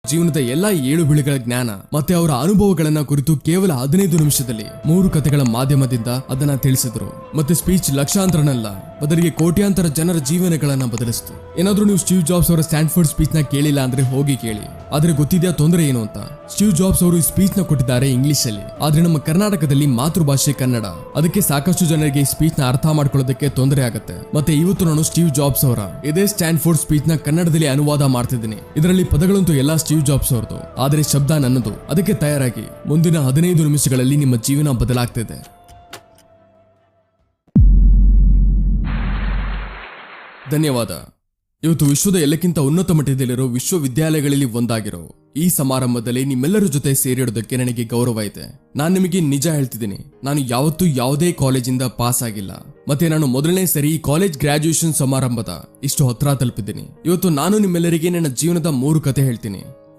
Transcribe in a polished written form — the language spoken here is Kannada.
ಜೀವನದ ಎಲ್ಲಾ 7 ಬೀಳುಗಳ ಜ್ಞಾನ ಮತ್ತೆ ಅವರ ಅನುಭವಗಳನ್ನ ಕುರಿತು ಕೇವಲ 15 ನಿಮಿಷದಲ್ಲಿ 3 ಕಥೆಗಳ ಮಾಧ್ಯಮದಿಂದ ಅದನ್ನ ತಿಳಿಸಿದ್ರು. ಮತ್ತೆ ಸ್ಪೀಚ್ ಲಕ್ಷಾಂತರನಲ್ಲ, ಬದಲಿಗೆ ಕೋಟ್ಯಾಂತರ ಜನರ ಜೀವನಗಳನ್ನ ಬದಲಿಸಿತು. ಏನಾದ್ರೂ ನೀವು ಸ್ಟೀವ್ ಜಾಬ್ಸ್ ಅವರ ಸ್ಟ್ಯಾನ್ಫೋರ್ಡ್ ಸ್ಪೀಚ್ ನ ಕೇಳಿಲ್ಲ ಅಂದ್ರೆ ಹೋಗಿ ಕೇಳಿ. ಆದ್ರೆ ಗೊತ್ತಿದೆಯಾ ತೊಂದರೆ ಏನು ಅಂತ? ಸ್ಟೀವ್ ಜಾಬ್ಸ್ ಅವರು ಈ ಸ್ಪೀಚ್ ನ ಕೊಟ್ಟಿದ್ದಾರೆ ಇಂಗ್ಲಿಷ್ ಅಲ್ಲಿ, ಆದ್ರೆ ನಮ್ಮ ಕರ್ನಾಟಕದಲ್ಲಿ ಮಾತೃಭಾಷೆ ಕನ್ನಡ. ಅದಕ್ಕೆ ಸಾಕಷ್ಟು ಜನರಿಗೆ ಈ ಸ್ಪೀಚ್ ನ ಅರ್ಥ ಮಾಡ್ಕೊಳ್ಳೋದಕ್ಕೆ ತೊಂದರೆ ಆಗುತ್ತೆ. ಮತ್ತೆ ಇವತ್ತು ನಾನು ಸ್ಟೀವ್ ಜಾಬ್ಸ್ ಅವರ ಇದೇ ಸ್ಟ್ಯಾನ್ಫೋರ್ಡ್ ಸ್ಪೀಚ್ ನ ಕನ್ನಡದಲ್ಲಿ ಅನುವಾದ ಮಾಡ್ತಿದ್ದೀನಿ. ಇದರಲ್ಲಿ ಪದಗಳಂತೂ ಎಲ್ಲಾ ಸ್ಟೀವ್ ಜಾಬ್ಸ್ ಅವರದು, ಆದ್ರೆ ಶಬ್ದ ನನ್ನದು. ಅದಕ್ಕೆ ತಯಾರಾಗಿ, ಮುಂದಿನ 15 ನಿಮಿಷಗಳಲ್ಲಿ ನಿಮ್ಮ ಜೀವನ ಬದಲಾಗ್ತಿದೆ. ಧನ್ಯವಾದ. ಇವತ್ತು ವಿಶ್ವದ ಎಲ್ಲಕ್ಕಿಂತ ಉನ್ನತ ಮಟ್ಟದಲ್ಲಿರೋ ವಿಶ್ವವಿದ್ಯಾಲಯಗಳಲ್ಲಿ ಒಂದಾಗಿರೋ ಈ ಸಮಾರಂಭದಲ್ಲಿ ನಿಮ್ಮೆಲ್ಲರ ಜೊತೆ ಸೇರಿಡೋದಕ್ಕೆ ನನಗೆ ಗೌರವ ಇದೆ. ನಾನು ನಿಮಗೆ ನಿಜ ಹೇಳ್ತಿದ್ದೀನಿ, ನಾನು ಯಾವತ್ತೂ ಯಾವುದೇ ಕಾಲೇಜಿಂದ ಪಾಸ್ ಆಗಿಲ್ಲ. ಮತ್ತೆ ನಾನು ಮೊದಲನೇ ಸರಿ ಕಾಲೇಜ್ ಗ್ರಾಜುಯೇಷನ್ ಸಮಾರಂಭದ ಇಷ್ಟು ಹತ್ರ ತಲುಪಿದ್ದೀನಿ. ಇವತ್ತು ನಾನು ನಿಮ್ಮೆಲ್ಲರಿಗೆ ನನ್ನ ಜೀವನದ 3 ಕತೆ ಹೇಳ್ತೀನಿ.